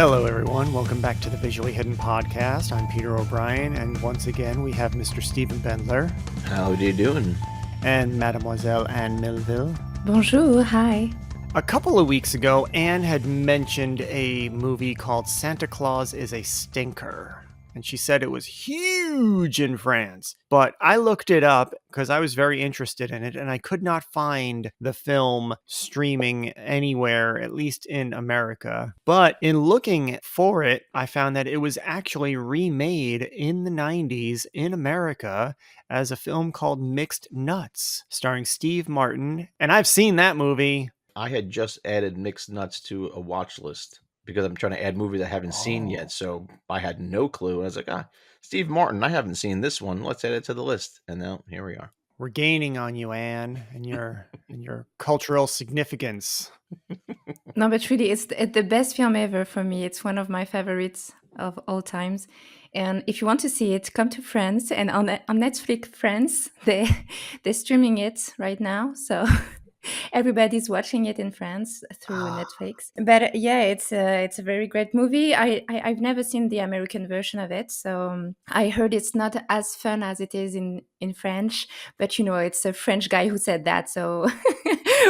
Hello, everyone. Welcome back to the Visually Hidden Podcast. I'm Peter O'Brien, and once again, we have Mr. Stephen Bendler. How are you doing? And Mademoiselle Anne Milleville. Bonjour, hi. A couple of weeks ago, Anne had mentioned a movie called Santa Claus is a Stinker. And she said it was huge in France. But I looked it up because I was very interested in it, and I could not find the film streaming anywhere, at least in America. But in looking for it, I found that it was actually remade in the 90s in America as a film called Mixed Nuts, starring Steve Martin. And I've seen that movie. I had just added Mixed Nuts to a watch list because I'm trying to add movies I haven't seen yet. So I had no clue. I was like, Steve Martin, I haven't seen this one. Let's add it to the list. And now here we are. We're gaining on you, Anne, and your cultural significance. No, but really, it's the best film ever for me. It's one of my favorites of all times. And if you want to see it, come to France. And on Netflix France, they're streaming it right now. So everybody's watching it in France through Netflix. But yeah, it's a very great movie. I've never seen the American version of it, so I heard it's not as fun as it is in French. But you know, it's a French guy who said that, so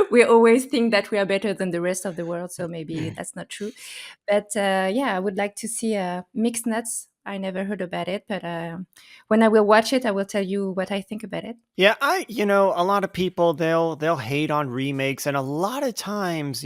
we always think that we are better than the rest of the world. So maybe that's not true. But yeah, I would like to see Mixed Nuts. I never heard about it, but when I will watch it, I will tell you what I think about it. Yeah, a lot of people, they'll hate on remakes, and a lot of times,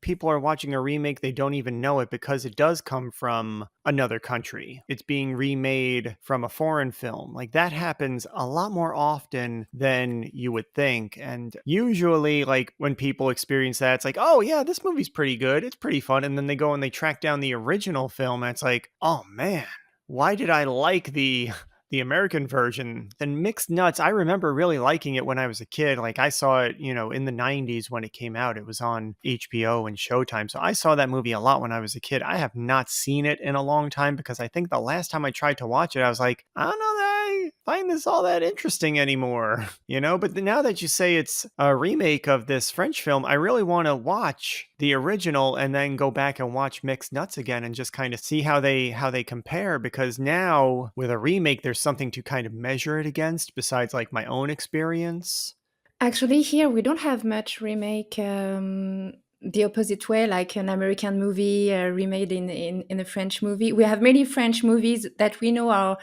people are watching a remake, they don't even know it because it does come from another country. It's being remade from a foreign film. Like, that happens a lot more often than you would think. And usually, like, when people experience that, it's like, oh yeah, this movie's pretty good, it's pretty fun. And then they go and they track down the original film, and it's like, oh man, why did I like the American version? Then Mixed Nuts, I remember really liking it when I was a kid. Like, I saw it, in the 90s when it came out. It was on HBO and Showtime. So I saw that movie a lot when I was a kid. I have not seen it in a long time because I think the last time I tried to watch it, I was like, I don't know that I find this all that interesting anymore, But now that you say it's a remake of this French film, I really want to watch the original and then go back and watch Mixed Nuts again and just kind of see how they compare, because now with a remake there's something to kind of measure it against besides like my own experience. Actually, here we don't have much remake the opposite way, like an American movie remade in a French movie. We have many French movies that we know are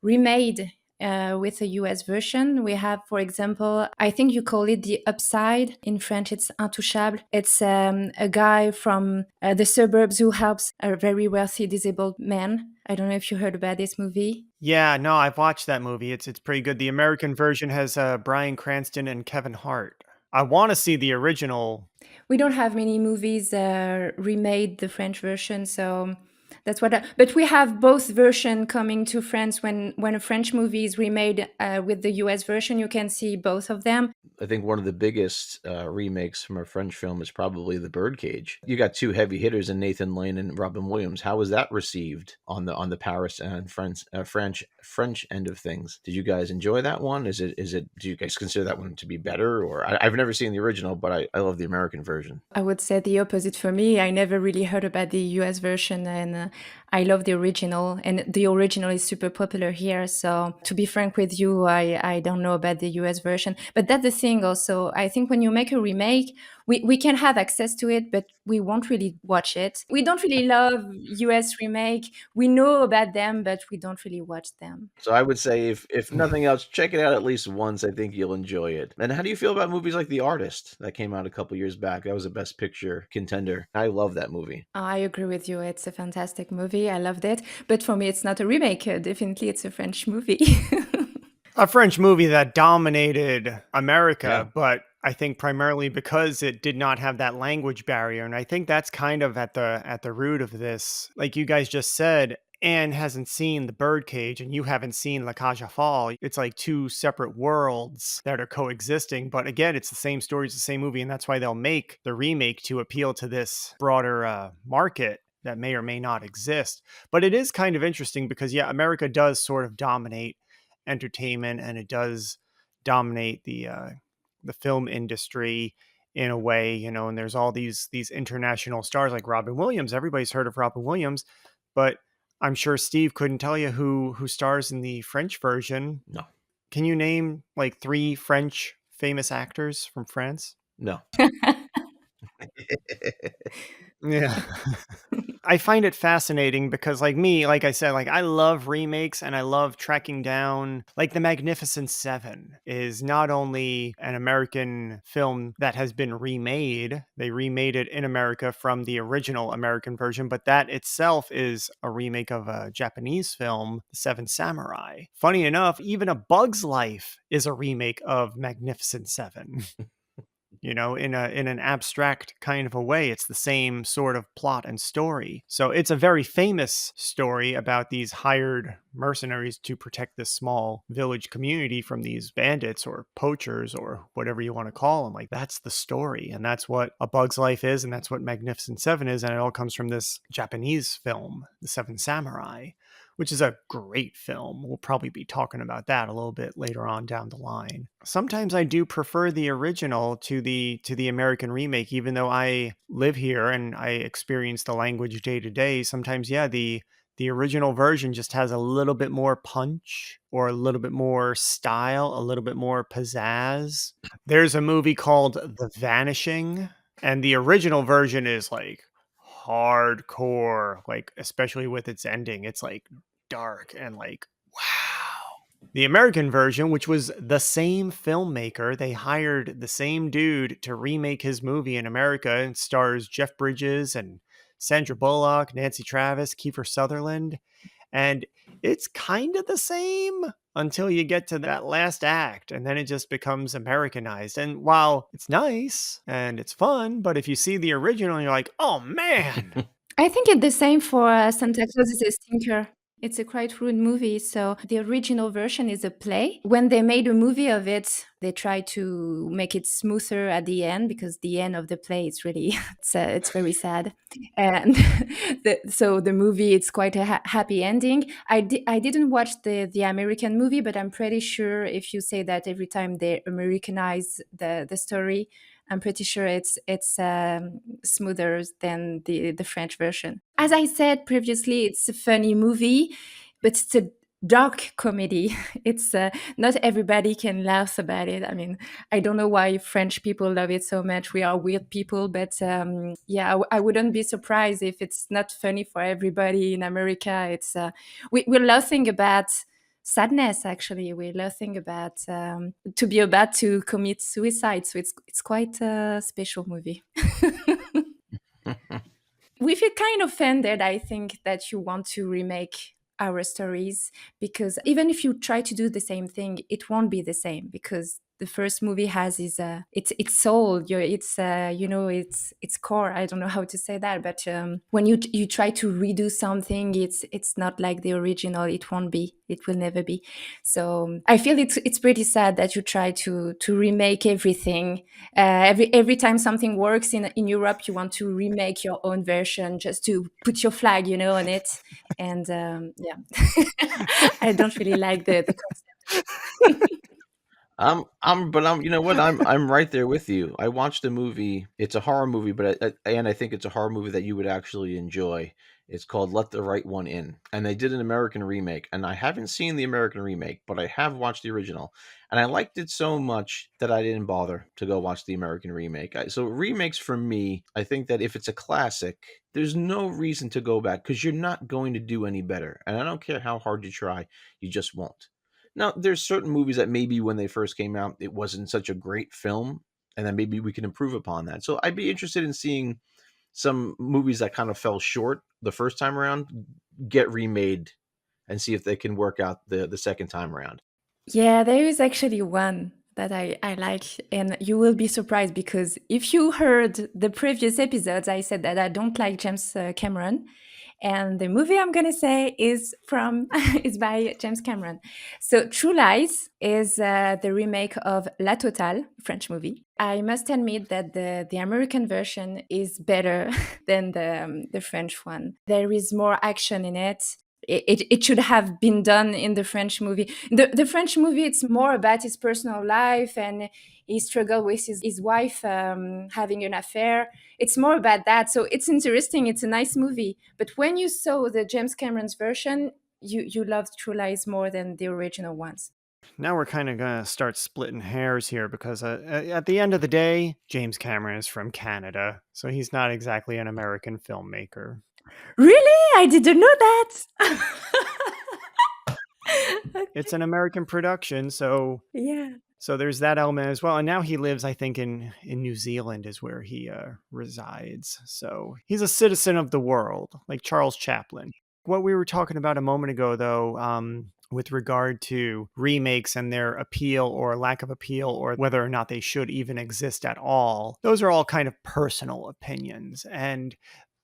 remade with a US version. We have, for example, I think you call it The Upside. In French, it's Intouchable. It's a guy from the suburbs who helps a very wealthy disabled man. I don't know if you heard about this movie. Yeah, no, I've watched that movie. It's pretty good. The American version has Bryan Cranston and Kevin Hart. I want to see the original. We don't have many movies remade the French version, so that's what. But we have both version coming to France. When a French movie is remade with the US version, you can see both of them. I think one of the biggest remakes from a French film is probably The Birdcage. You got two heavy hitters in Nathan Lane and Robin Williams. How was that received on the Paris and French end of things? Did you guys enjoy that one? Is it? Do you guys consider that one to be better? Or I've never seen the original, but I love the American version. I would say the opposite for me. I never really heard about the US version, and I love the original, and the original is super popular here. So to be frank with you, I don't know about the US version. But that's the thing also. I think when you make a remake, we can have access to it, but we won't really watch it. We don't really love US remake. We know about them, but we don't really watch them. So I would say if nothing else, check it out at least once. I think you'll enjoy it. And how do you feel about movies like The Artist that came out a couple years back? That was a Best Picture contender. I love that movie. I agree with you. It's a fantastic movie. I loved it. But for me, it's not a remake. Definitely, it's a French movie. A French movie that dominated America, but I think primarily because it did not have that language barrier. And I think that's kind of at the root of this. Like you guys just said, Anne hasn't seen The Birdcage and you haven't seen La Cage aux Folles. It's like two separate worlds that are coexisting. But again, it's the same story, it's the same movie. And that's why they'll make the remake to appeal to this broader market that may or may not exist. But it is kind of interesting because, yeah, America does sort of dominate entertainment, and it does dominate the film industry. in a way, and there's all these international stars like Robin Williams. Everybody's heard of Robin Williams, but I'm sure Steve couldn't tell you who stars in the French version. No. Can you name like 3 French famous actors from France? No. Yeah. I find it fascinating because like me, like I said, like I love remakes and I love tracking down like The Magnificent Seven is not only an American film that has been remade, they remade it in America from the original American version, but that itself is a remake of a Japanese film, The Seven Samurai. Funny enough, even A Bug's Life is a remake of Magnificent Seven. In an abstract kind of a way. It's the same sort of plot and story. So it's a very famous story about these hired mercenaries to protect this small village community from these bandits or poachers or whatever you want to call them. Like that's the story. And that's what A Bug's Life is. And that's what Magnificent Seven is. And it all comes from this Japanese film, The Seven Samurai, which is a great film. We'll probably be talking about that a little bit later on down the line. Sometimes I do prefer the original to the American remake, even though I live here and I experience the language day to day. Sometimes, yeah, the original version just has a little bit more punch or a little bit more style, a little bit more pizzazz. There's a movie called The Vanishing, and the original version is like hardcore, like especially with its ending. It's like dark and like wow. The American version, which was the same filmmaker, they hired the same dude to remake his movie in America and stars Jeff Bridges and Sandra Bullock, Nancy Travis, Kiefer Sutherland. And it's kind of the same until you get to that last act, and then it just becomes Americanized. And while it's nice and it's fun, but if you see the original, you're like, oh man. I think it's the same for Santa Claus is a Stinker. It's a quite rude movie. So the original version is a play. When they made a movie of it, they tried to make it smoother at the end because the end of the play is really it's very sad, and so the movie it's quite a happy ending. I didn't watch the American movie, but I'm pretty sure if you say that every time they Americanize the story, I'm pretty sure it's smoother than the French version. As I said previously, it's a funny movie, but it's a dark comedy. It's not everybody can laugh about it. I mean, I don't know why French people love it so much. We are weird people, but yeah, I wouldn't be surprised if it's not funny for everybody in America. It's we're laughing about sadness. Actually, we're laughing about to be about to commit suicide. So it's quite a special movie. We feel kind of offended, I think, that you want to remake our stories, because even if you try to do the same thing, it won't be the same, because the first movie has is its soul, its its core. I don't know how to say that, but when you try to redo something, it's not like the original. It won't be. It will never be. So I feel it's pretty sad that you try to remake everything. Every time something works in Europe, you want to remake your own version just to put your flag, on it. And yeah, I don't really like the concept. You know what? I'm right there with you. I watched a movie. It's a horror movie, but I think it's a horror movie that you would actually enjoy. It's called Let the Right One In, and they did an American remake. And I haven't seen the American remake, but I have watched the original, and I liked it so much that I didn't bother to go watch the American remake. So remakes for me, I think that if it's a classic, there's no reason to go back because you're not going to do any better. And I don't care how hard you try, you just won't. Now, there's certain movies that maybe when they first came out, it wasn't such a great film, and then maybe we can improve upon that. So I'd be interested in seeing some movies that kind of fell short the first time around get remade and see if they can work out the second time around. Yeah, there is actually one that I like, and you will be surprised because if you heard the previous episodes, I said that I don't like James Cameron. And the movie I'm gonna say is from is by James Cameron. So True Lies is the remake of La Totale, French movie. I must admit that the American version is better than the French one. There is more action in it. it should have been done in the French movie. The French movie, it's more about his personal life and his struggle with his wife having an affair. It's more about that. So it's interesting. It's a nice movie. But when you saw the James Cameron's version, you loved True Lies more than the original ones. Now we're kind of going to start splitting hairs here because at the end of the day, James Cameron is from Canada, so he's not exactly an American filmmaker. Really? I didn't know that. It's an American production, so Yeah. so there's that element as well. And now he lives, I think, in New Zealand is where he resides. So he's a citizen of the world, like Charles Chaplin. What we were talking about a moment ago, though, with regard to remakes and their appeal or lack of appeal, or whether or not they should even exist at all, those are all kind of personal opinions. And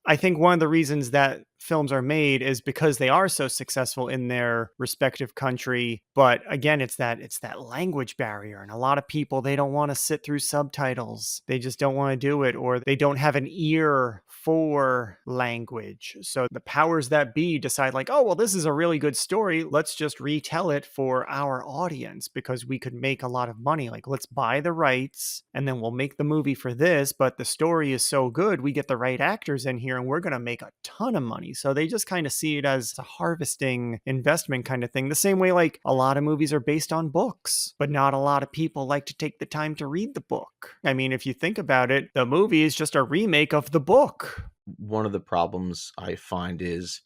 I think one of the reasons that films are made is because they are so successful in their respective country. But again, it's that language barrier. And a lot of people, they don't want to sit through subtitles. They just don't want to do it, or they don't have an ear for language. So the powers that be decide like, oh, well, this is a really good story. Let's just retell it for our audience because we could make a lot of money. Like, let's buy the rights and then we'll make the movie for this. But the story is so good, we get the right actors in here and we're going to make a ton of money. So they just kind of see it as a harvesting investment kind of thing. The same way like a lot of movies are based on books, but not a lot of people like to take the time to read the book. I mean, if you think about it, the movie is just a remake of the book. One of the problems I find is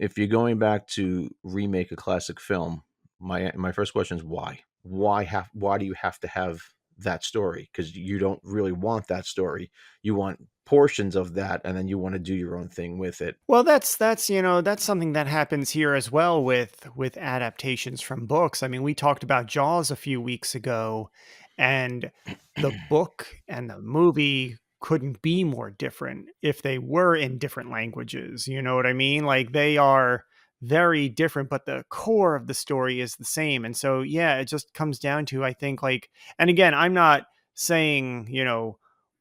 if you're going back to remake a classic film, my first question is why? Why do you have to have that story? Because you don't really want that story. You want portions of that, and then you want to do your own thing with it. Well, that's that's something that happens here as well with adaptations from books. I mean, we talked about Jaws a few weeks ago, and the book and the movie couldn't be more different if they were in different languages. You know what I mean? Like they are very different, but the core of the story is the same. And so, yeah, it just comes down to, I think, like, and again, I'm not saying,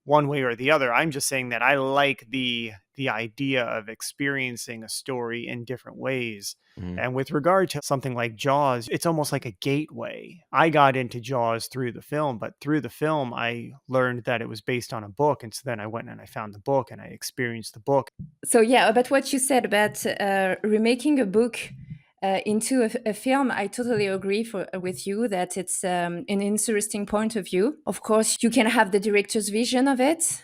one way or the other. I'm just saying that I like the idea of experiencing a story in different ways. Mhm. And with regard to something like Jaws, it's almost like a gateway. I got into Jaws through the film, but through the film, I learned that it was based on a book. And so then I went and I found the book and I experienced the book. So yeah, about what you said about remaking a book into a film, I totally agree with you that it's an interesting point of view. Of course, you can have the director's vision of it,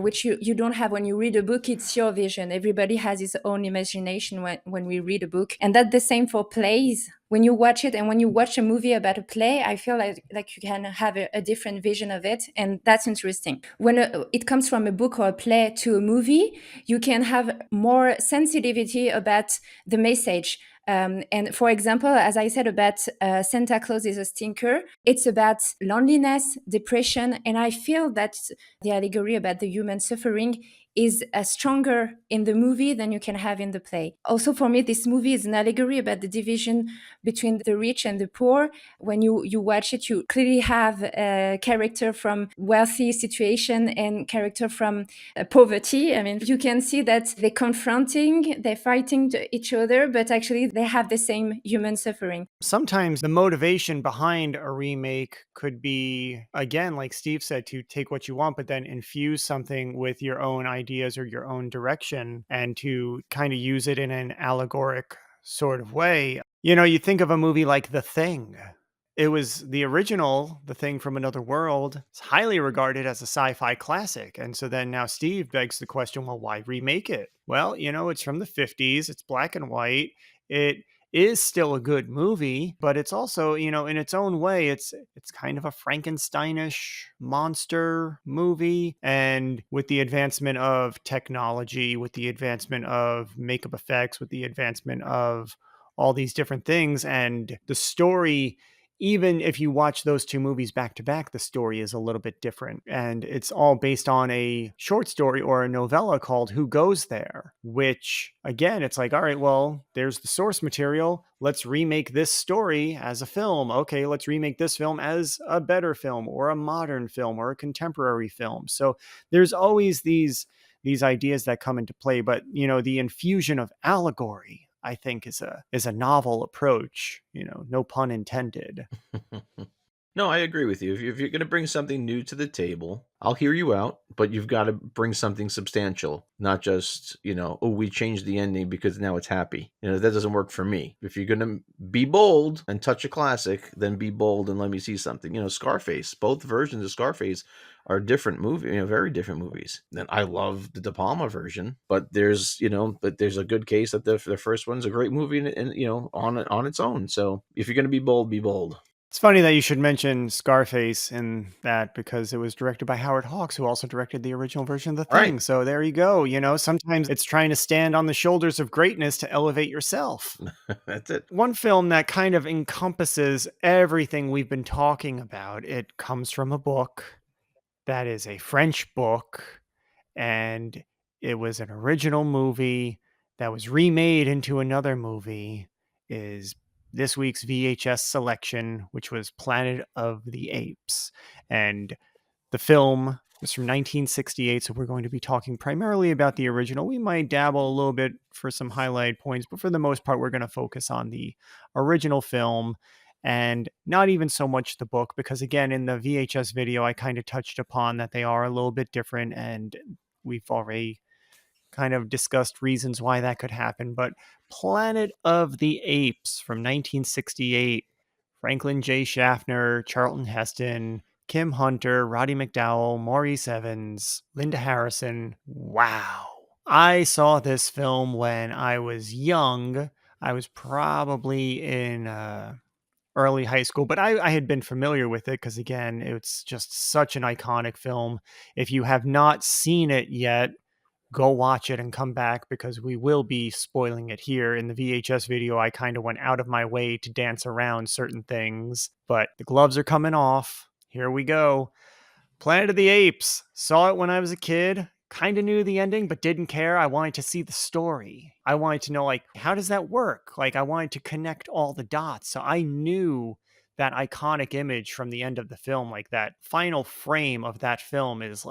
which you don't have when you read a book. It's your vision. Everybody has his own imagination when we read a book. And that's the same for plays. When you watch it and when you watch a movie about a play, I feel like you can have a different vision of it. And that's interesting. When it comes from a book or a play to a movie, you can have more sensitivity about the message. And for example, as I said about Santa Claus is a stinker, it's about loneliness, depression, and I feel that the allegory about the human suffering is stronger in the movie than you can have in the play. Also, for me, this movie is an allegory about the division between the rich and the poor. When you watch it, you clearly have a character from wealthy situation and character from poverty. I mean, you can see that they're fighting to each other, but actually they have the same human suffering. Sometimes the motivation behind a remake could be, again, like Steve said, to take what you want, but then infuse something with your own ideas or your own direction and to kind of use it in an allegoric sort of way. You think of a movie like The Thing. It was the original, The Thing from Another World. It's highly regarded as a sci-fi classic. And so then now Steve begs the question, well, why remake it? Well, it's from the 50s. It's black and white. It is still a good movie, but it's also, in its own way, it's kind of a Frankensteinish monster movie. And with the advancement of technology, with the advancement of makeup effects, with the advancement of all these different things, and the story, even if you watch those two movies back to back, the story is a little bit different. And it's all based on a short story or a novella called Who Goes There, which, again, it's like, all right, well, there's the source material. Let's remake this story as a film. Okay, let's remake this film as a better film or a modern film or a contemporary film. So there's always these ideas that come into play. But, the infusion of allegory, I think is a novel approach, no pun intended. No, I agree with you. If you're going to bring something new to the table, I'll hear you out, but you've got to bring something substantial, not just, oh, we changed the ending because now it's happy. That doesn't work for me. If you're going to be bold and touch a classic, then be bold and let me see something. Scarface, both versions of Scarface are different movie, very different movies. And I love the De Palma version, but there's a good case that the first one's a great movie and on its own. So if you're going to be bold, be bold. It's funny that you should mention Scarface in that because it was directed by Howard Hawks, who also directed the original version of The All right. Thing. So there you go. Sometimes it's trying to stand on the shoulders of greatness to elevate yourself. That's it. One film that kind of encompasses everything we've been talking about. It comes from a book that is a French book, and it was an original movie that was remade into another movie, is this week's VHS selection, which was Planet of the Apes. And the film was from 1968, so we're going to be talking primarily about the original. We might dabble a little bit for some highlight points, but for the most part, we're going to focus on the original film and not even so much the book, because again, in the VHS video, I kind of touched upon that they are a little bit different, and we've already kind of discussed reasons why that could happen. But Planet of the Apes from 1968, Franklin J. Shaffner, Charlton Heston, Kim Hunter, Roddy McDowall, Maurice Evans, Linda Harrison. Wow. I saw this film when I was young. I was probably in early high school, but I had been familiar with it because, again, it's just such an iconic film. If you have not seen it yet, go watch it and come back because we will be spoiling it here. In the VHS video, I kind of went out of my way to dance around certain things, but the gloves are coming off. Here we go. Planet of the Apes. Saw it when I was a kid. Kind of knew the ending, but didn't care. I wanted to see the story. I wanted to know, how does that work? I wanted to connect all the dots. So I knew that iconic image from the end of the film, that final frame of that film is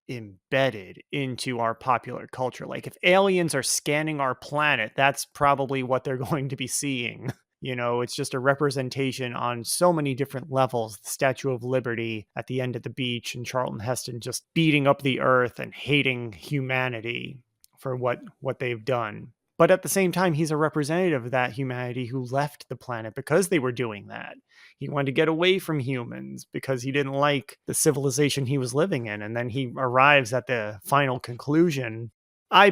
embedded into our popular culture. If aliens are scanning our planet, that's probably what they're going to be seeing. It's just a representation on so many different levels. The Statue of Liberty at the end of the beach, and Charlton Heston just beating up the earth and hating humanity for what they've done. But at the same time, he's a representative of that humanity who left the planet because they were doing that. He wanted to get away from humans because he didn't like the civilization he was living in. And then he arrives at the final conclusion. I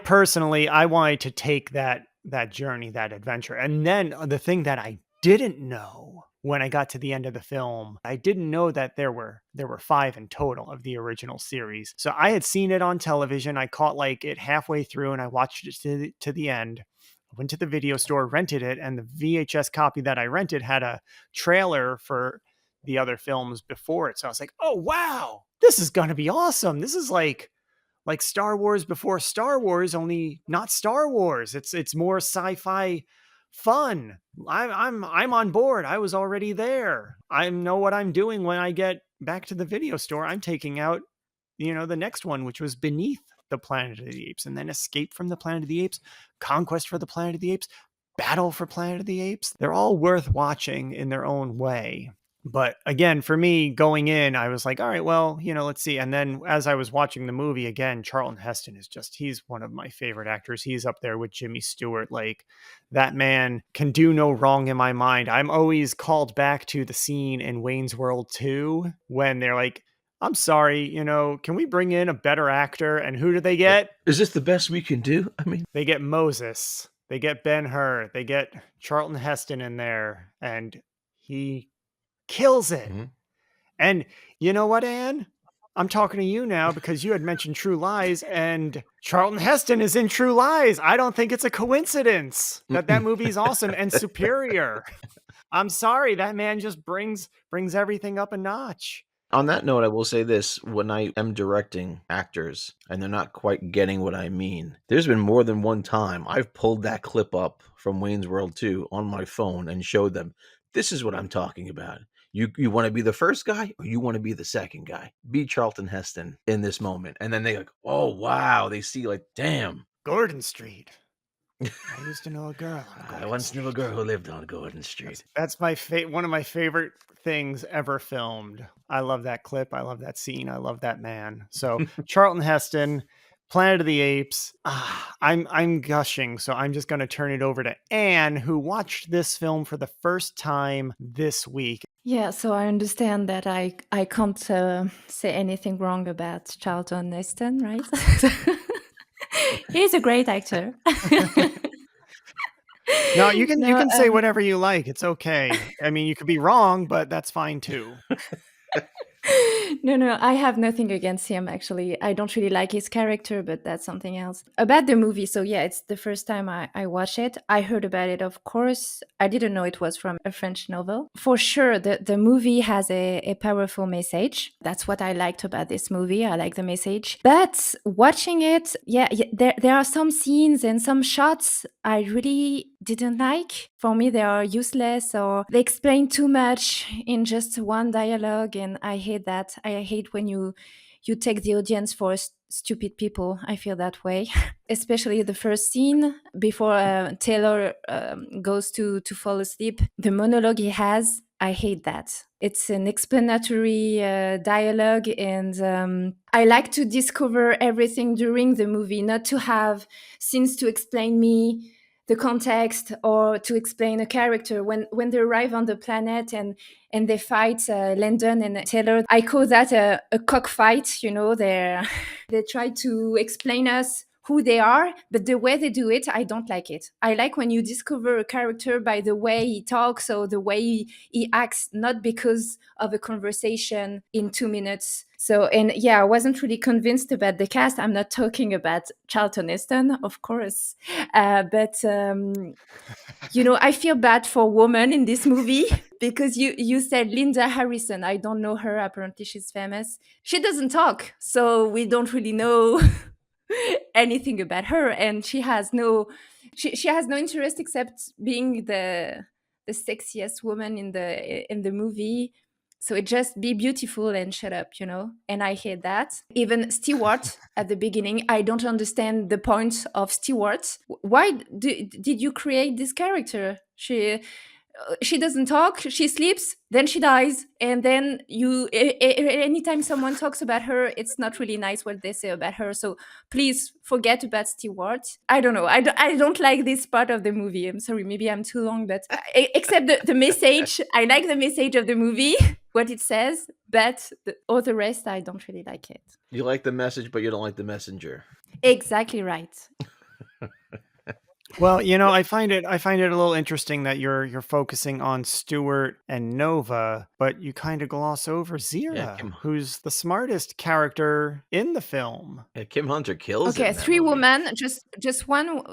wanted to take that journey, that adventure. And then the thing that I didn't know when I got to the end of the film, I didn't know that there were 5 in total of the original series. So I had seen it on television. I caught it halfway through and I watched it to the end. I went to the video store, rented it, and the VHS copy that I rented had a trailer for the other films before it. So I was like, oh, wow, this is going to be awesome. This is like Star Wars before Star Wars, only not Star Wars. It's more sci-fi fun. I'm on board. I was already there. I know what I'm doing when I get back to the video store. I'm taking out, the next one, which was Beneath the Planet of the Apes, and then Escape from the Planet of the Apes, Conquest for the Planet of the Apes, Battle for Planet of the Apes. They're all worth watching in their own way. But again, for me going in, I was like, all right, well, let's see. And then as I was watching the movie again, Charlton Heston he's one of my favorite actors. He's up there with Jimmy Stewart. That man can do no wrong in my mind. I'm always called back to the scene in Wayne's World 2 when they're like, I'm sorry, can we bring in a better actor? And who do they get? Is this the best we can do? They get Moses. They get Ben-Hur. They get Charlton Heston in there. And he kills it. Mm-hmm. And you know what, Anne? I'm talking to you now because you had mentioned True Lies, and Charlton Heston is in True Lies. I don't think it's a coincidence that movie is awesome and superior. I'm sorry, that man just brings everything up a notch. On that note, I will say this. When I am directing actors and they're not quite getting what I mean, there's been more than one time I've pulled that clip up from Wayne's World 2 on my phone and showed them, this is what I'm talking about. You want to be the first guy or you want to be the second guy? Be Charlton Heston in this moment. And then they oh, wow. They see damn. Gordon Street. I used to know a girl on I Gordon once knew a Street. girl who lived on Gordon Street. That's my one of my favorite things ever filmed. I love that clip. I love that scene. I love that man. So Charlton Heston, Planet of the Apes. I'm gushing, so I'm just going to turn it over to Anne, who watched this film for the first time this week. Yeah, so I understand that I can't say anything wrong about Charlton Heston, right? He's a great actor. No, you can No, say whatever you like. It's okay. I mean, you could be wrong, but that's fine too. no, I have nothing against him, actually. I don't really like his character, but that's something else. About the movie, so yeah, it's the first time I watched it. I heard about it, of course. I didn't know it was from a French novel. For sure, the movie has a powerful message. That's what I liked about this movie. I like the message. But watching it, there are some scenes and some shots I really didn't like. For me, they are useless or they explain too much in just one dialogue, and I hate that. I hate when you take the audience for stupid people. I feel that way, especially the first scene before Taylor goes to fall asleep. The monologue he has, I hate that. It's an explanatory dialogue, and I like to discover everything during the movie, not to have scenes to explain me the context or to explain a character when they arrive on the planet and they fight Landon and Taylor. I call that a cockfight. They try to explain us who they are, but the way they do it, I don't like it. I like when you discover a character by the way he talks or the way he acts, not because of a conversation in 2 minutes. So, and yeah, I wasn't really convinced about the cast. I'm not talking about Charlton Heston, of course, but I feel bad for women in this movie because you said Linda Harrison. I don't know her. Apparently, she's famous. She doesn't talk, so we don't really know anything about her, and she has no interest except being the sexiest woman in the movie. So it just be beautiful and shut up. And I hate that. Even Stewart at the beginning, I don't understand the point of Stewart. Why did you create this character? She doesn't talk, she sleeps, then she dies, and then anytime someone talks about her, it's not really nice what they say about her. So please forget about Stewart. I don't know, I don't like this part of the movie. I'm sorry, maybe I'm too long, but except the message, I like the message of the movie, what it says, but all the rest I don't really like it. You like the message, but you don't like the messenger. Exactly right. Well, I find it a little interesting that you're focusing on Stuart and Nova, but you kind of gloss over Zira, who's the smartest character in the film. Yeah, Kim Hunter kills it. Okay, in that 3 movie. women, just one.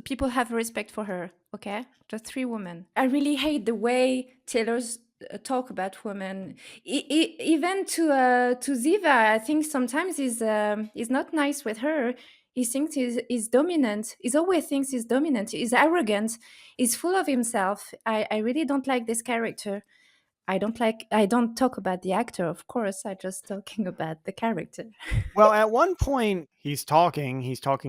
People have respect for her. Okay, just 3 women. I really hate the way Taylor's talk about women. Even to Ziva, I think sometimes he's not nice with her. He thinks he's dominant. He always thinks he's dominant. He's arrogant. He's full of himself. I really don't like this character. I don't talk about the actor, of course. I just talking about the character. Well, at one point he's talking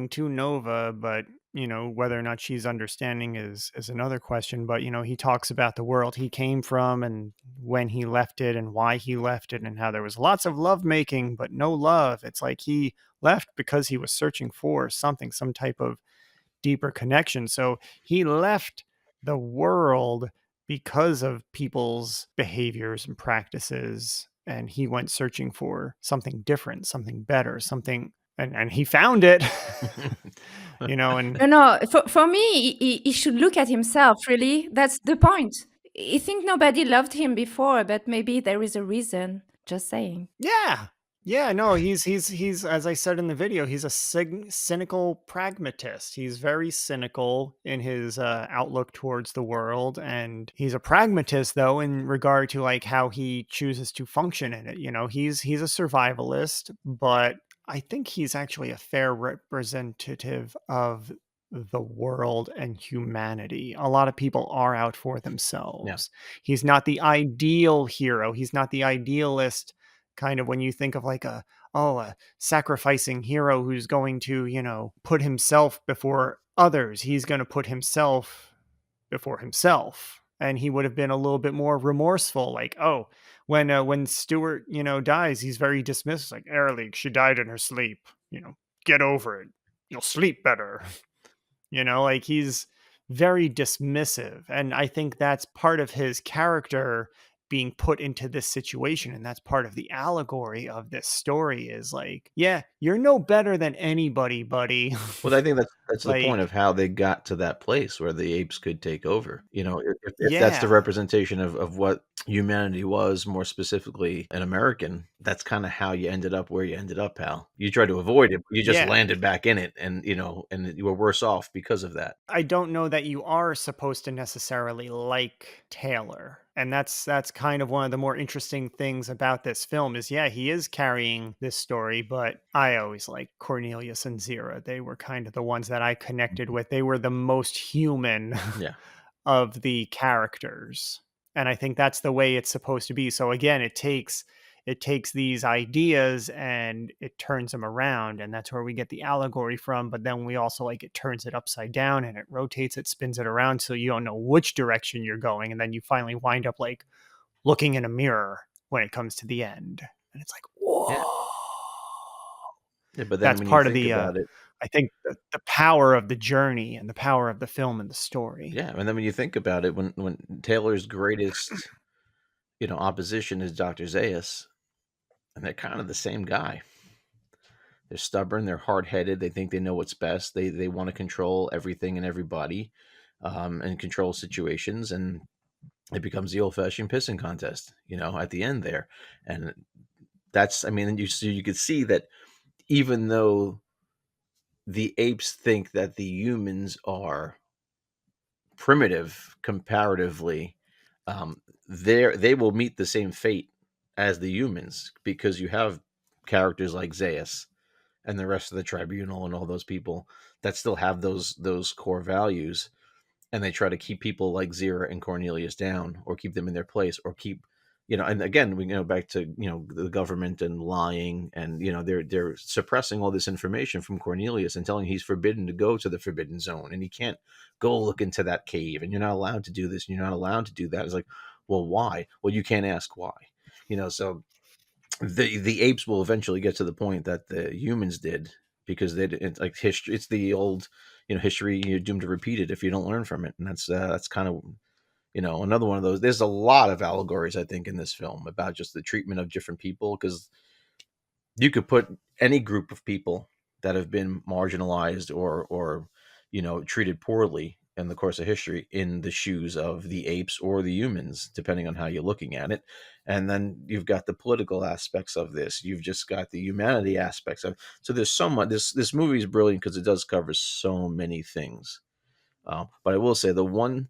to Nova, but whether or not she's understanding is another question. But he talks about the world he came from and when he left it and why he left it and how there was lots of love making but no love. It's like he left because he was searching for something, some type of deeper connection. So he left the world because of people's behaviors and practices, and he went searching for something different, something better, something, and he found it. And no, for me, he should look at himself, really. That's the point. I think nobody loved him before, but maybe there is a reason. Just saying. Yeah, no, he's as I said in the video, he's a cynical pragmatist. He's very cynical in his outlook towards the world, and he's a pragmatist though in regard to like how he chooses to function in it. He's a survivalist, but I think he's actually a fair representative of the world and humanity. A lot of people are out for themselves. Yeah. He's not the ideal hero. He's not the idealist kind of when you think of like a sacrificing hero who's going to, put himself before others. He's going to put himself before himself, and he would have been a little bit more remorseful. Like, oh, when Stewart, dies, he's very dismissive. Like, Airleague, she died in her sleep. Get over it. You'll sleep better. Like he's very dismissive. And I think that's part of his character being put into this situation. And that's part of the allegory of this story is like, yeah, you're no better than anybody, buddy. Well, I think that's the point of Like, how they got to that place where the apes could take over. If that's the yeah, representation of what humanity was, more specifically an American, that's kind of how you ended up where you ended up, pal. You tried to avoid it, but you just yeah. landed back in it, and you were worse off because of that. I don't know that you are supposed to necessarily like Taylor. And that's kind of one of the more interesting things about this film is yeah, he is carrying this story, but I always like Cornelius and Zira. They were kind of the ones that I connected with. They were the most human Yeah. of the characters. And I think that's the way it's supposed to be. So again, it takes these ideas and it turns them around, and that's where we get the allegory from. But then we also like it turns it upside down and it rotates it, spins it around, so you don't know which direction you're going, and then you finally wind up like looking in a mirror when it comes to the end, and it's like Yeah. whoa. Yeah, but then That's when you part of think the about it, I think the power of the journey and the power of the film and the story. yeah, and then when you think about it, when Taylor's greatest, opposition is Dr. Zaius, and they're kind of the same guy. They're stubborn. They're hard headed. They think they know what's best. They want to control everything and everybody, and control situations. And it becomes the old fashioned pissing contest, at the end there. And I mean, you could see that even though the apes think that the humans are primitive comparatively, they will meet the same fate as the humans because you have characters like Zaius and the rest of the tribunal and all those people that still have those core values, and they try to keep people like Zira and Cornelius down or keep them in their place or keep, and again we go back to the government and lying, and they're suppressing all this information from Cornelius and telling he's forbidden to go to the forbidden zone and he can't go look into that cave, and you're not allowed to do this and you're not allowed to do that. It's like, well, why? Well, you can't ask why. So the apes will eventually get to the point that the humans did, because it's like history. It's the old, history. You're doomed to repeat it if you don't learn from it, and that's kind of another one of those. There's a lot of allegories, I think, in this film about just the treatment of different people, because you could put any group of people that have been marginalized or treated poorly in the course of history in the shoes of the apes or the humans, depending on how you're looking at it. And then you've got the political aspects of this. You've just got the humanity aspects of. So there's so much. This movie is brilliant because it does cover so many things. But I will say the one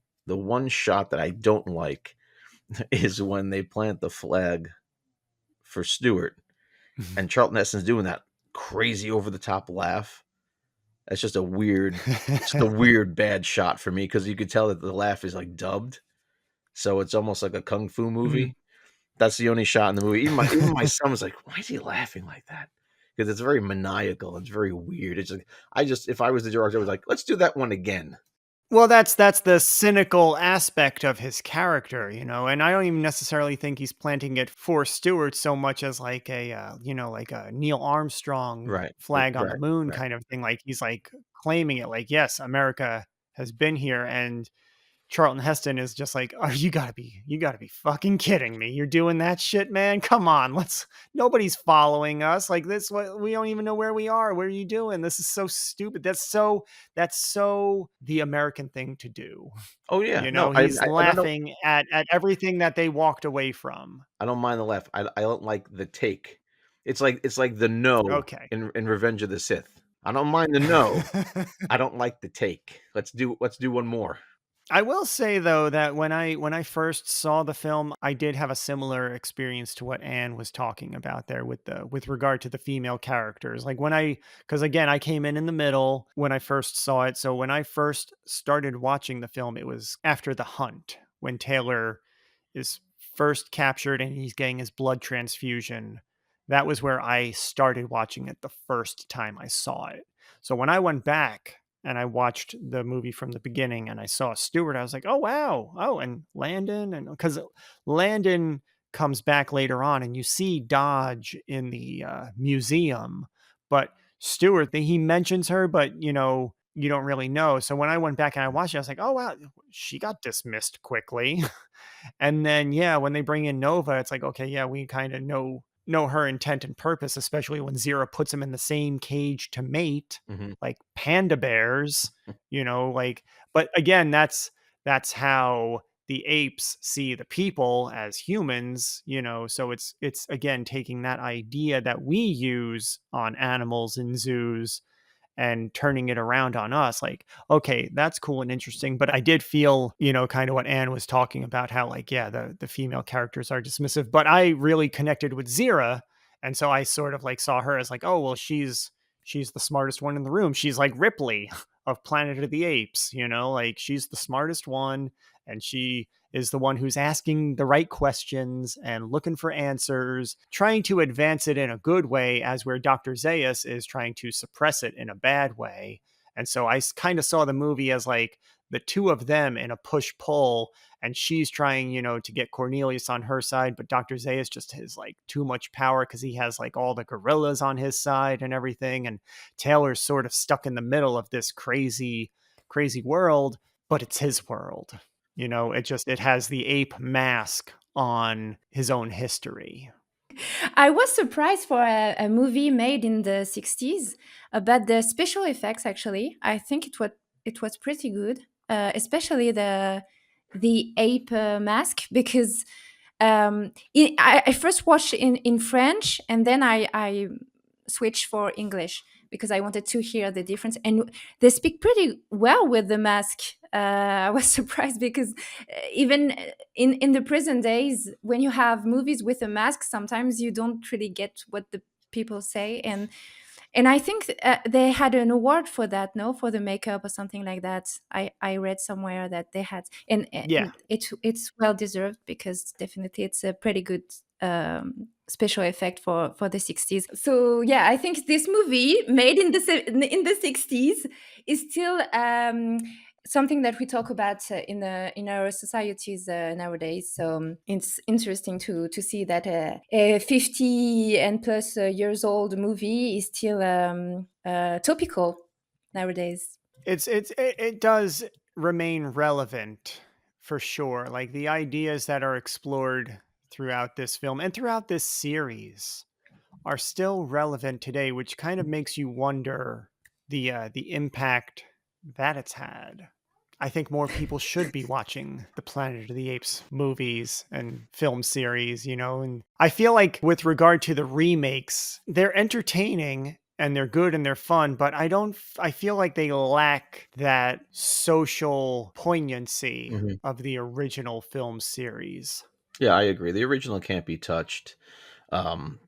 shot that I don't like is when they plant the flag for Stewart and Charlton Heston's doing that crazy over the top laugh. That's just a weird bad shot for me, because you could tell that the laugh is like dubbed, so it's almost like a kung fu Mhm. movie. That's the only shot in the movie. Even my son was like, "Why is he laughing like that?" Because it's very maniacal. It's very weird. It's like if I was the director, I was like, "Let's do that one again." Well, that's the cynical aspect of his character, and I don't even necessarily think he's planting it for Stewart so much as like like a Neil Armstrong Right. flag on the Right. moon Right. kind of thing. Like he's like claiming it, like yes, America has been here, and Charlton Heston is just like, "Oh, you gotta be fucking kidding me. You're doing that shit, man. Come on. Nobody's following us. Like this, what we don't even know where we are. What are you doing? This is so stupid. That's so the American thing to do." Oh yeah. No, He's I don't know. laughing at everything that they walked away from. I don't mind the laugh. I don't like the take. It's like the no Okay. in Revenge of the Sith. I don't mind the no. I don't like the take. Let's do one more. I will say though that when I first saw the film, I did have a similar experience to what Anne was talking about there with regard to the female characters. Like because again, I came in the middle when I first saw it. So when I first started watching the film, it was after the hunt when Taylor is first captured and he's getting his blood transfusion. That was where I started watching it the first time I saw it. So when I went back and I watched the movie from the beginning and I saw Stewart, I was like, oh, wow. Oh, and Landon. And because Landon comes back later on and you see Dodge in the museum, but Stewart, he mentions her, but you don't really know. So when I went back and I watched it, I was like, oh, wow, she got dismissed quickly. And then, yeah, when they bring in Nova, it's like, okay, yeah, we kind of know her intent and purpose, especially when Zira puts him in the same cage to mate, Hmm. like panda bears, like, but again, that's how the apes see the people as humans, so it's again taking that idea that we use on animals in zoos and turning it around on us. Like, okay, that's cool and interesting, but I did feel, kind of what Anne was talking about, how like, yeah, the female characters are dismissive, but I really connected with Zira, and so I sort of like saw her as like, oh well, she's the smartest one in the room. She's like Ripley of Planet of the Apes, like she's the smartest one, and she is the one who's asking the right questions and looking for answers, trying to advance it in a good way, as where Dr. Zaius is trying to suppress it in a bad way. And so I kind of saw the movie as like the two of them in a push-pull, and she's trying, to get Cornelius on her side, but Dr. Zaius just has like too much power because he has like all the gorillas on his side and everything, and Taylor's sort of stuck in the middle of this crazy, crazy world, but it's his world. It has the ape mask on his own history. I was surprised for a movie made in the 60s about the special effects. Actually, I think it was pretty good, especially the ape mask, because I first watched in French, and then I switched for English because I wanted to hear the difference. And they speak pretty well with the mask. I was surprised because even in the present days, when you have movies with a mask, sometimes you don't really get what the people say. And I think they had an award for that, no, for the makeup or something like that. I read somewhere that they had, Yeah. and it's well deserved, because definitely it's a pretty good special effect for the 60s. So yeah, I think this movie made in the 60s is still something that we talk about in our societies nowadays. So it's interesting to see that a 50 and plus years old movie is still topical nowadays. It does remain relevant for sure. Like the ideas that are explored throughout this film and throughout this series are still relevant today, which kind of makes you wonder the impact that it's had. I think more people should be watching the Planet of the Apes movies and film series, and I feel like with regard to the remakes, they're entertaining and they're good and they're fun, but I feel like they lack that social poignancy Hmm. of the original film series. Yeah, I agree. The original can't be touched.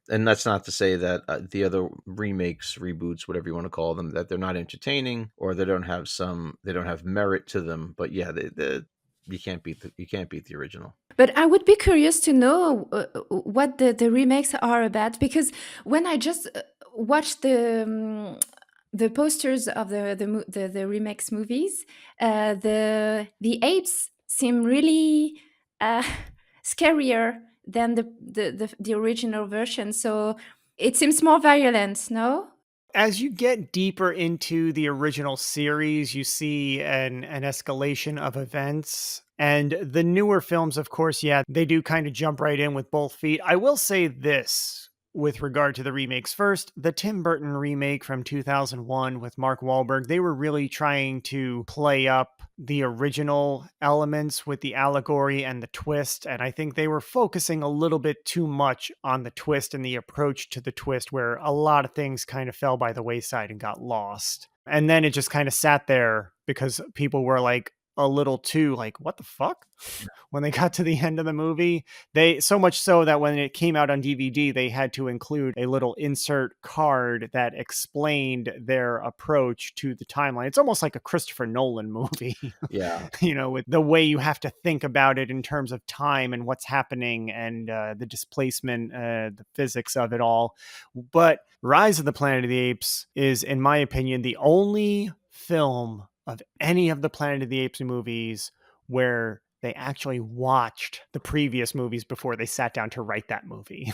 And that's not to say that the other remakes, reboots, whatever you want to call them, that they're not entertaining or they don't have merit to them. But yeah, you can't beat the original. But I would be curious to know what the remakes are about, because when I just watched the posters of the remakes movies, the apes seem really uh, scarier than the original version. So it seems more violent, no? As you get deeper into the original series, you see an escalation of events. And the newer films, of course, yeah, they do kind of jump right in with both feet. I will say this with regard to the remakes. First, the Tim Burton remake from 2001 with Mark Wahlberg, they were really trying to play up the original elements with the allegory and the twist. And I think they were focusing a little bit too much on the twist and the approach to the twist, where a lot of things kind of fell by the wayside and got lost. And then it just kind of sat there because people were like a little too like, what the fuck? When they got to the end of the movie, they so much so that when it came out on DVD, they had to include a little insert card that explained their approach to the timeline. It's almost like a Christopher Nolan movie, Yeah. with the way you have to think about it in terms of time and what's happening and the displacement, the physics of it all. But Rise of the Planet of the Apes is, in my opinion, the only film of any of the Planet of the Apes movies where they actually watched the previous movies before they sat down to write that movie.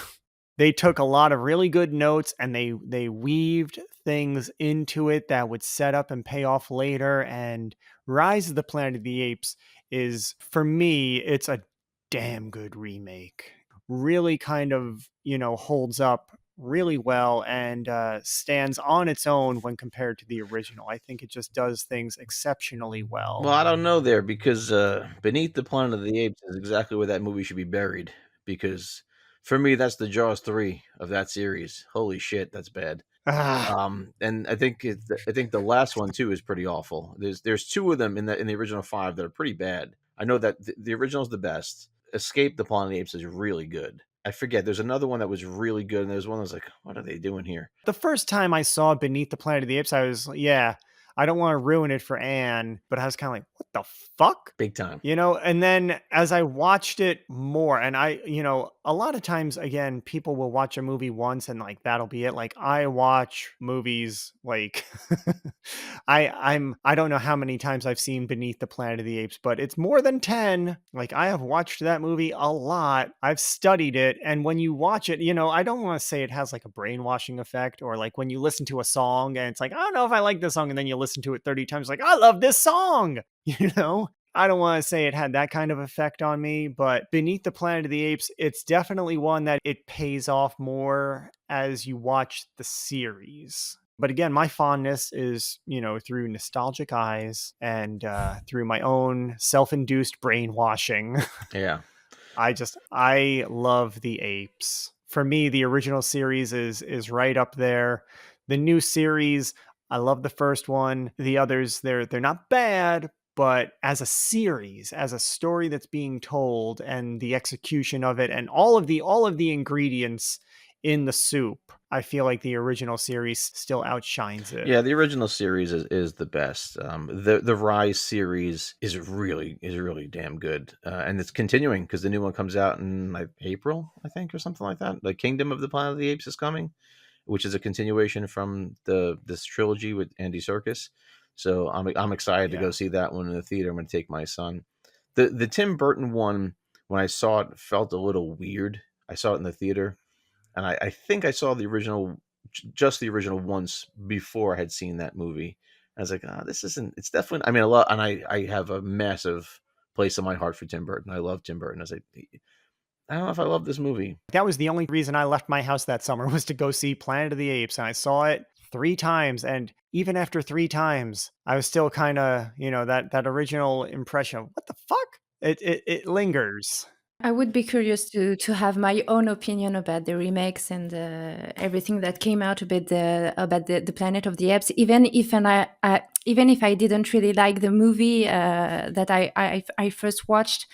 They took a lot of really good notes and they weaved things into it that would set up and pay off later. And Rise of the Planet of the Apes is, for me, it's a damn good remake. Really kind of, holds up really well and stands on its own when compared to the original. I think it just does things exceptionally well. Well, I don't know there because Beneath the Planet of the Apes is exactly where that movie should be buried. Because for me, that's the Jaws 3 of that series. Holy shit, that's bad. Ah, And I think the last one too is pretty awful. There's two of them in the original five that are pretty bad. I know that the original is the best. Escape the Planet of the Apes is really good. I forget. There's another one that was really good, and there's one that was like, what are they doing here? the first time I saw Beneath the Planet of the Apes, I was, yeah, I don't want to ruin it for Anne, but I was kind of like, what the fuck? Big time. And then as I watched it more, and a lot of times, again, people will watch a movie once and like that'll be it. Like I watch movies like I don't know how many times I've seen Beneath the Planet of the Apes, but it's more than 10. Like I have watched that movie a lot. I've studied it, and when you watch it, I don't want to say it has like a brainwashing effect, or like when you listen to a song and it's like, I don't know if I like this song, and then you listen to it 30 times like, I love this song. I don't want to say it had that kind of effect on me, but Beneath the Planet of the Apes, it's definitely one that it pays off more as you watch the series. But again, my fondness is, through nostalgic eyes and through my own self-induced brainwashing. Yeah. I love the Apes. For me, the original series is right up there. The new series, I love the first one. The others, they're not bad, but as a series, as a story that's being told and the execution of it and all of the ingredients in the soup, I feel like the original series still outshines it. Yeah, the original series is the best. The Rise series is really damn good, and it's continuing because the new one comes out in like April, I think, or something like that. Like Kingdom of the Planet of the Apes is coming, which is a continuation from this trilogy with Andy Serkis. So I'm excited to Yeah. go see that one in the theater. I'm going to take my son. The Tim Burton one, when I saw it, felt a little weird. I saw it in the theater, and I think I saw the original, just the original once before I had seen that movie. I was like, this isn't. It's definitely. I mean, a lot, and I have a massive place in my heart for Tim Burton. I love Tim Burton. I was like, I don't know if I love this movie. That was the only reason I left my house that summer was to go see Planet of the Apes. And I saw it 3 times. And even after 3 times, I was still kind of, that original impression of what the fuck? It lingers. I would be curious to have my own opinion about the remakes and everything that came out about the Planet of the Apes. Even if I didn't really like the movie that I first watched,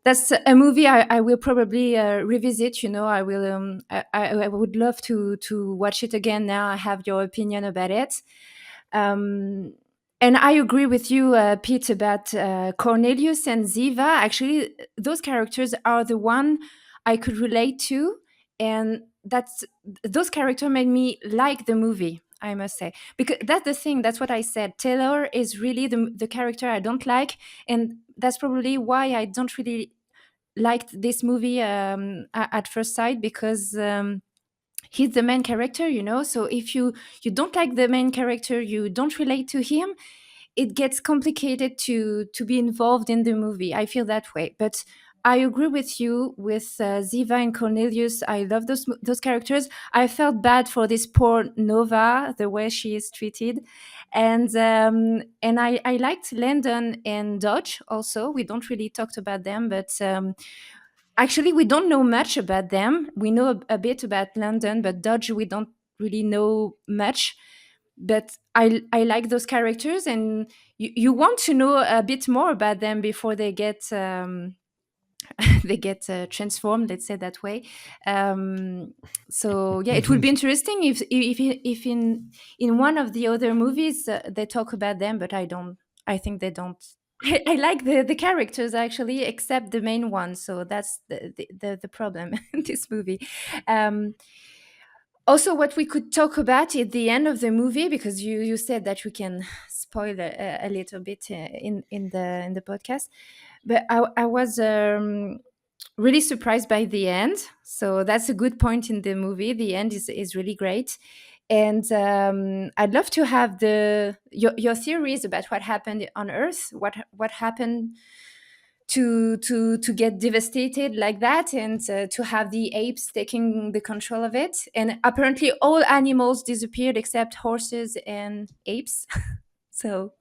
that's a movie I will probably revisit. I will. I would love to watch it again. Now I have your opinion about it. And I agree with you, Pete, about Cornelius and Ziva. Actually, those characters are the one I could relate to, and those characters made me like the movie. I must say, because that's the thing. That's what I said. Taylor is really the character I don't like, and that's probably why I don't really liked this movie at first sight, because he's the main character, so if you don't like the main character, you don't relate to him, it gets complicated to be involved in the movie. I feel that way. But I agree with you with Ziva and Cornelius. I love those characters. I felt bad for this poor Nova, the way she is treated. And I liked Landon and Dodge also. We don't really talked about them, but actually, we don't know much about them. We know a bit about London, but Dodge, we don't really know much. But I like those characters, and you want to know a bit more about them before they get they get transformed. Let's say that way. So yeah, it would be interesting if in one of the other movies they talk about them, but I don't. I think they don't. I like the characters actually, except the main one. So that's the problem in this movie. Um, Also, what we could talk about at the end of the movie, because you said that we can spoil a little bit in the podcast, but I was really surprised by the end. So that's a good point in the movie. The end is really great. And I'd love to have your theories about what happened on Earth, what happened to get devastated like that, and to have the apes taking the control of it. And apparently, all animals disappeared except horses and apes. So,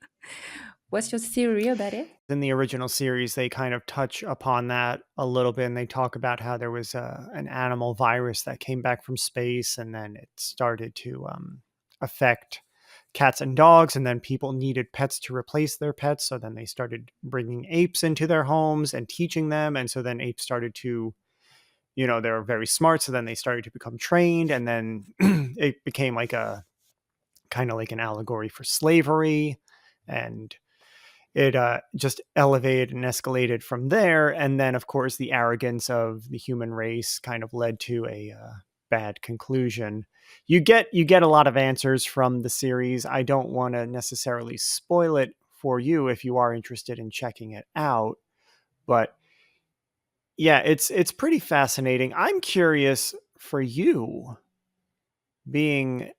what's your theory about it? In the original series, they kind of touch upon that a little bit, and they talk about how there was an animal virus that came back from space, and then it started to affect cats and dogs, and then people needed pets to replace their pets, so then they started bringing apes into their homes and teaching them, and so then apes started to, they're very smart, so then they started to become trained, and then it became like a kind of like an allegory for slavery, and it just elevated and escalated from there. And then, of course, the arrogance of the human race kind of led to a bad conclusion. You get a lot of answers from the series. I don't want to necessarily spoil it for you if you are interested in checking it out, but yeah, it's pretty fascinating. I'm curious, for you, being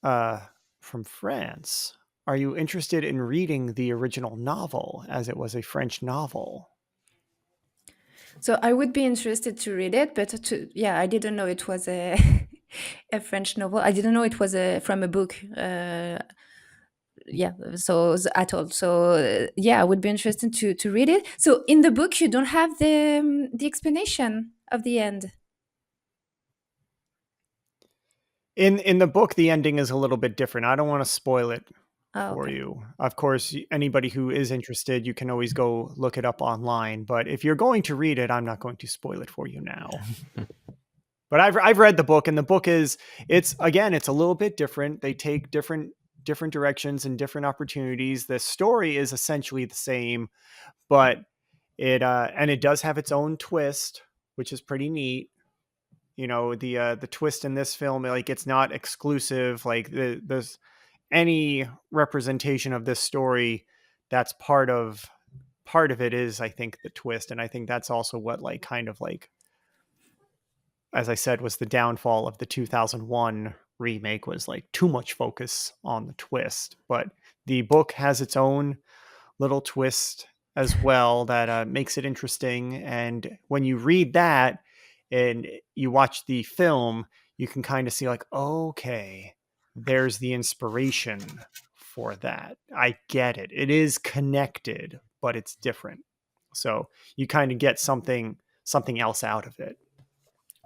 from France, are you interested in reading the original novel, as it was a French novel? So I would be interested to read it, but yeah, I didn't know it was a a French novel. I didn't know it was from a book. Yeah, so at all. So yeah, I would be interested to read it. So in the book, you don't have the explanation of the end. In the book, the ending is a little bit different. I don't want to spoil it Oh, for okay. you. Of course, anybody who is interested, you can always go look it up online. But if you're going to read it, I'm not going to spoil it for you now. But I've read the book, and the book it's a little bit different. They take different directions and different opportunities. The story is essentially the same, but it does have its own twist, which is pretty neat. The twist in this film, like, it's not exclusive. Like, there's any representation of this story that's part of it is, I think, the twist, and I think that's also what, like, kind of like, as I said, was the downfall of the 2001 remake, was like too much focus on the twist. But the book has its own little twist as well that makes it interesting. And when you read that and you watch the film, you can kind of see, like, okay, there's the inspiration for that. I get it. It is connected, but it's different. So you kind of get something else out of it,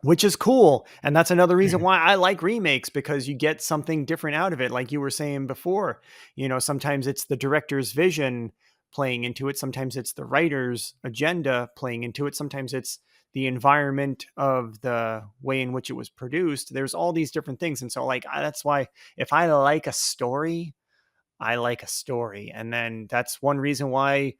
which is cool. And that's another reason why I like remakes, because you get something different out of it. Like you were saying before, sometimes it's the director's vision playing into it. Sometimes it's the writer's agenda playing into it. Sometimes it's the environment of the way in which it was produced. There's all these different things. And so, like, that's why if I like a story, I like a story. And then that's one reason why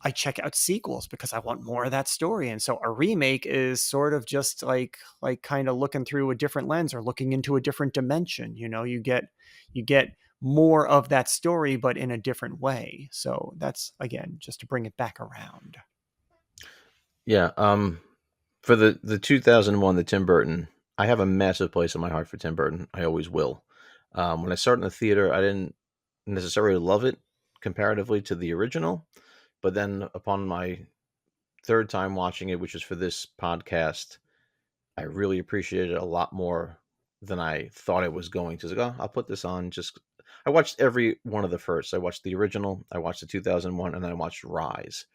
I check out sequels, because I want more of that story. And so a remake is sort of just like kind of looking through a different lens, or looking into a different dimension. You get more of that story, but in a different way. So that's, again, just to bring it back around. Yeah. For the 2001, the Tim Burton, I have a massive place in my heart for Tim Burton. I always will. When I started in the theater, I didn't necessarily love it comparatively to the original, but then upon my third time watching it, which was for this podcast, I really appreciated it a lot more than I thought it was going to. Like, oh, I'll put this on. I watched every one of the first. I watched the original, I watched the 2001, and then I watched Rise.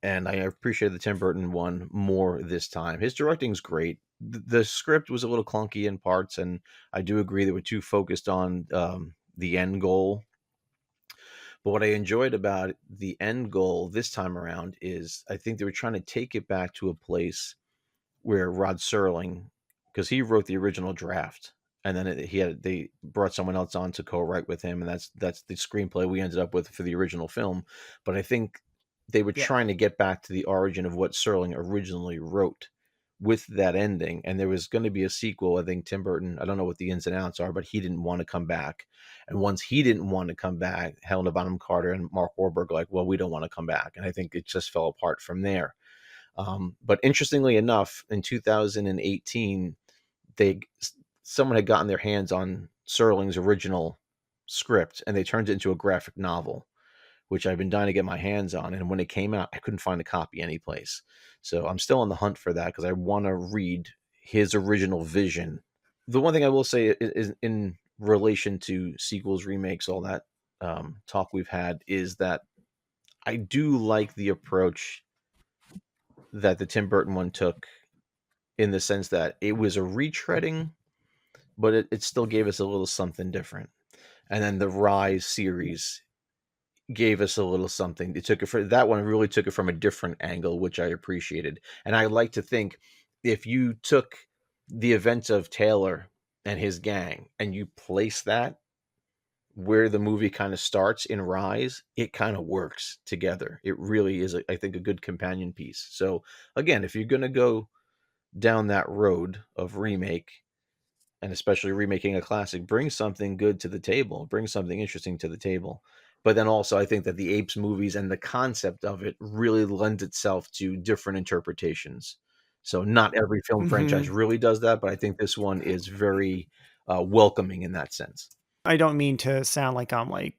And I appreciated the Tim Burton one more this time. His directing's great. The script was a little clunky in parts, and I do agree that we're too focused on the end goal. But what I enjoyed about the end goal this time around is I think they were trying to take it back to a place where Rod Serling, because he wrote the original draft, and then they brought someone else on to co-write with him, and that's the screenplay we ended up with for the original film. But I think they were Yeah. trying to get back to the origin of what Serling originally wrote, with that ending, and there was going to be a sequel. I think Tim Burton, I don't know what the ins and outs are, but he didn't want to come back. And once he didn't want to come back, Helena Bonham Carter and Mark Wahlberg like, well, we don't want to come back. And I think it just fell apart from there. But interestingly enough, in 2018, they someone had gotten their hands on Serling's original script, and they turned it into a graphic novel, which I've been dying to get my hands on. And when it came out, I couldn't find a copy anyplace. So I'm still on the hunt for that because I want to read his original vision. The one thing I will say is in relation to sequels, remakes, all that talk we've had, is that I do like the approach that the Tim Burton one took, in the sense that it was a retreading, but it still gave us a little something different. And then the Rise series gave us a little something. It took it for that one, really took it from a different angle, which I appreciated. And I like to think if you took the events of Taylor and his gang and you place that where the movie kind of starts in Rise, it kind of works together. It really is, I think, a good companion piece. So again, if you're going to go down that road of remake, and especially remaking a classic, bring something good to the table, bring something interesting to the table. But then also, I think that the Apes movies and the concept of it really lends itself to different interpretations. So not every film franchise Mhm. really does that, but I think this one is very welcoming in that sense. I don't mean to sound like I'm like,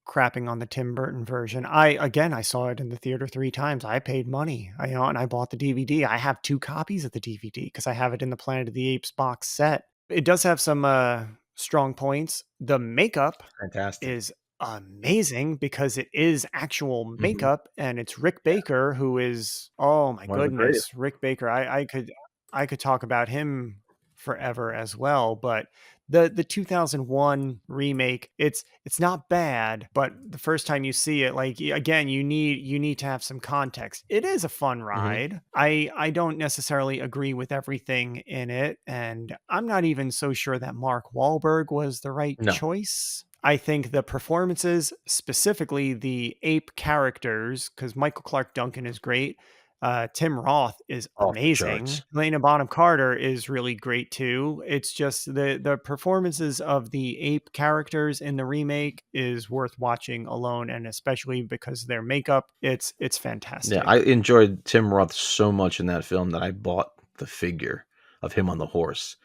crapping on the Tim Burton version. I saw it in the theater 3 times. I paid money, and I bought the DVD. I have 2 copies of the DVD because I have it in the Planet of the Apes box set. It does have some strong points. The makeup Fantastic. is amazing because it is actual Hmm. makeup, and it's Rick Baker, who is, oh my One of the greatest. goodness, Rick Baker. I could talk about him forever as well, but the 2001 remake, it's not bad, but the first time you see it, like, again, you need to have some context. It is a fun Hmm. ride. I don't necessarily agree with everything in it, and I'm not even so sure that Mark Wahlberg was the right No. choice. I think the performances, specifically the ape characters, because Michael Clark Duncan is great. Tim Roth is Off the amazing. charts. Helena Bonham Carter is really great too. It's just the performances of the ape characters in the remake is worth watching alone, and especially because their makeup, it's Yeah, I fantastic. enjoyed Tim Roth so much in that film that I bought the figure of him on the horse.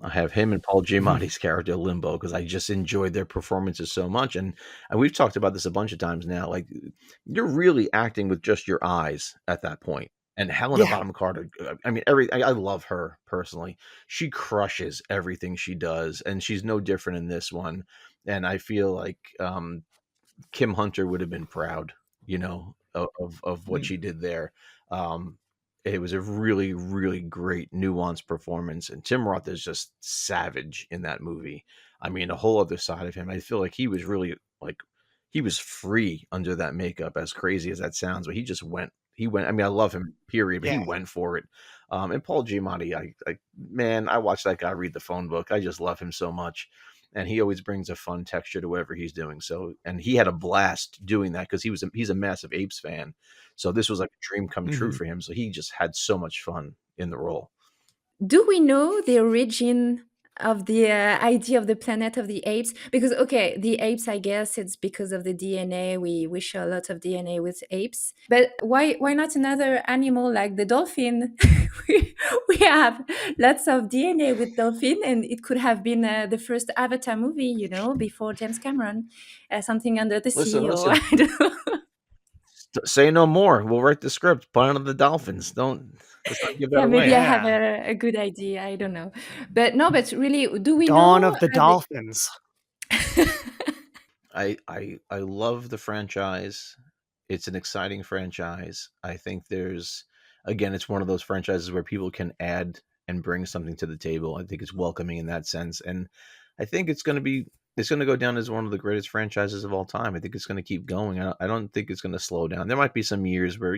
I have him and Paul Mhm. Giamatti's character Limbo because I just enjoyed their performances so much, and we've talked about this a bunch of times now. Like, you're really acting with just your eyes at that point. And Helena Yeah, Bonham Carter, I mean, I love her personally. She crushes everything she does, and she's no different in this one. And I feel like Kim Hunter would have been proud, of what mm, she did there. Um, it was a really, really great nuanced performance, and Tim Roth is just savage in that movie. I mean, a whole other side of him. I feel like he was really like he was free under that makeup, as crazy as that sounds, but he just went. He went. I mean, I love him, period, but he yeah. went for it. And Paul Giamatti, man, I watched that guy read the phone book. I just love him so much, and he always brings a fun texture to whatever he's doing. So, and he had a blast doing that because he's a massive Apes fan. So this was like a dream come true Mhm. for him. So he just had so much fun in the role. Do we know the origin of the idea of the Planet of the Apes? Because okay, the apes, I guess it's because of the DNA. We share a lot of DNA with apes, but why not another animal like the dolphin? we, we have lots of DNA with dolphin, and it could have been the first Avatar movie, before James Cameron, something under the Listen, sea, or listen, I don't know. say no more. We'll write the script. Planet of the Dolphins. Let's not give that Yeah, maybe away. I have Yeah. a good idea. I don't know, but no, but really, do we Dawn know? of the Dolphins. I love the franchise. It's an exciting franchise. I think there's again, it's one of those franchises where people can add and bring something to the table. I think it's welcoming in that sense, and I think it's going to go down as one of the greatest franchises of all time. I think it's going to keep going. I don't think it's going to slow down. There might be some years where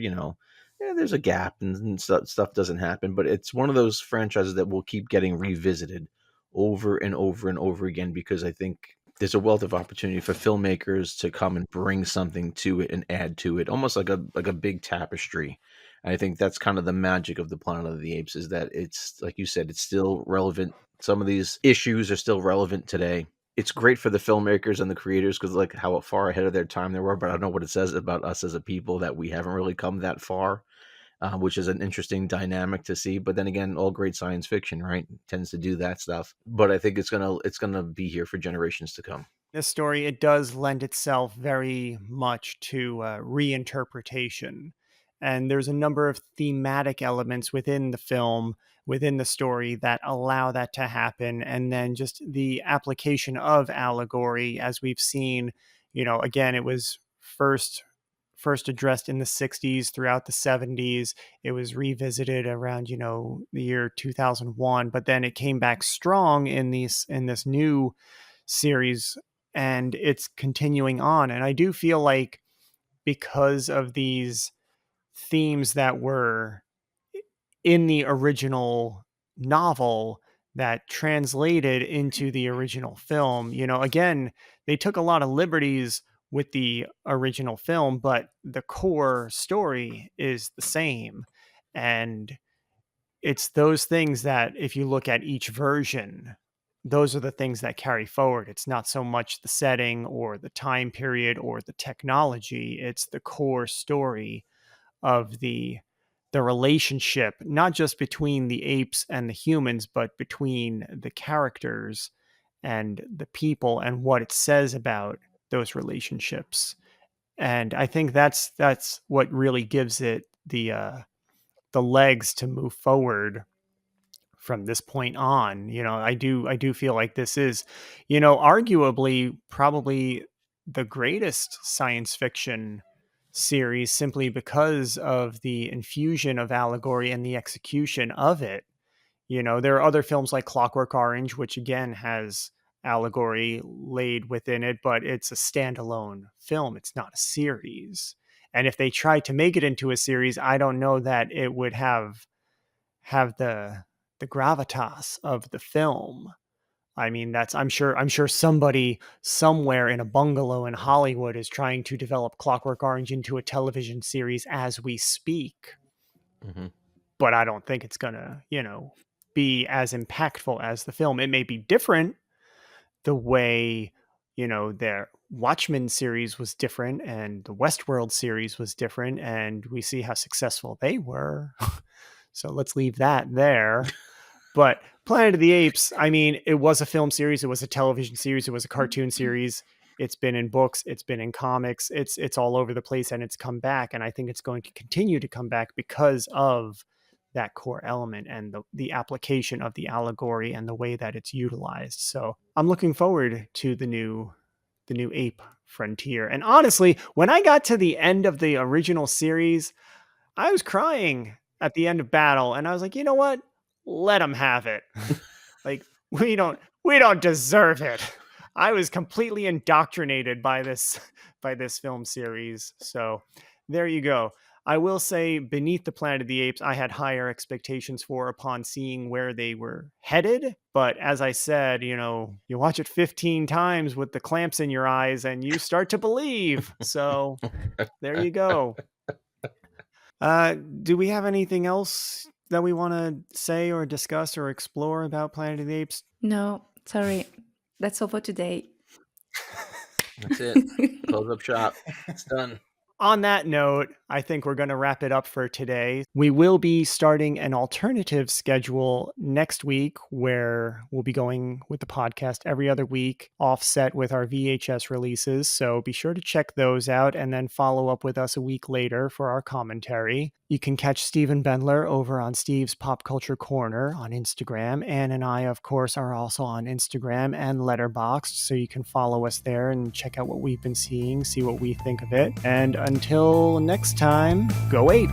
there's a gap and stuff doesn't happen, but it's one of those franchises that will keep getting revisited over and over and over again because I think there's a wealth of opportunity for filmmakers to come and bring something to it and add to it, almost like a big tapestry. I think that's kind of the magic of the Planet of the Apes, is that it's, like you said, it's still relevant. Some of these issues are still relevant today. It's great for the filmmakers and the creators because, like, how far ahead of their time they were. But I don't know what it says about us as a people that we haven't really come that far, which is an interesting dynamic to see. But then again, all great science fiction, right, tends to do that stuff. But I think it's gonna be here for generations to come. This story, it does lend itself very much to reinterpretation. And there's a number of thematic elements within the film, within the story, that allow that to happen. And then just the application of allegory, as we've seen, again, it was first addressed in the 60s, throughout the 70s. It was revisited around, the year 2001, but then it came back strong in this new series, and it's continuing on. And I do feel like, because of these themes that were in the original novel that translated into the original film, again, they took a lot of liberties with the original film, but the core story is the same. And it's those things that, if you look at each version, those are the things that carry forward. It's not so much the setting or the time period or the technology. It's the core story of the relationship, not just between the apes and the humans, but between the characters and the people, and what it says about those relationships. And I think that's what really gives it the legs to move forward from this point on. I do feel like this is, arguably probably the greatest science fiction series, simply because of the infusion of allegory and the execution of it. There are other films like Clockwork Orange, which again has allegory laid within it, but it's a standalone film. It's not a series. And if they tried to make it into a series, I don't know that it would have the gravitas of the film. I mean, I'm sure somebody somewhere in a bungalow in Hollywood is trying to develop Clockwork Orange into a television series as we speak. Mm-hmm. But I don't think it's gonna, be as impactful as the film. It may be different, the way, their Watchmen series was different, and the Westworld series was different, and we see how successful they were. So let's leave that there. But Planet of the Apes, I mean, it was a film series, it was a television series, it was a cartoon series. It's been in books, it's been in comics, it's all over the place, and it's come back. And I think it's going to continue to come back because of that core element and the application of the allegory and the way that it's utilized. So I'm looking forward to the new ape frontier. And honestly, when I got to the end of the original series, I was crying at the end of Battle, and I was like, you know what? Let them have it. Like, we don't deserve it. I was completely indoctrinated by this film series. So there you go. I will say, Beneath the Planet of the Apes, I had higher expectations for, upon seeing where they were headed. But as I said, you watch it 15 times with the clamps in your eyes and you start to believe. So there you go. Do we have anything else that we want to say or discuss or explore about Planet of the Apes? No, sorry. That's all for today. That's it. Close up shop. It's done. On that note, I think we're going to wrap it up for today. We will be starting an alternative schedule next week, where we'll be going with the podcast every other week, offset with our VHS releases. So be sure to check those out and then follow up with us a week later for our commentary. You can catch Stephen Bendler over on Steve's Pop Culture Corner on Instagram. Anne and I, of course, are also on Instagram and Letterboxd, so you can follow us there and check out what we've been seeing, see what we think of it. And until next time, go ape!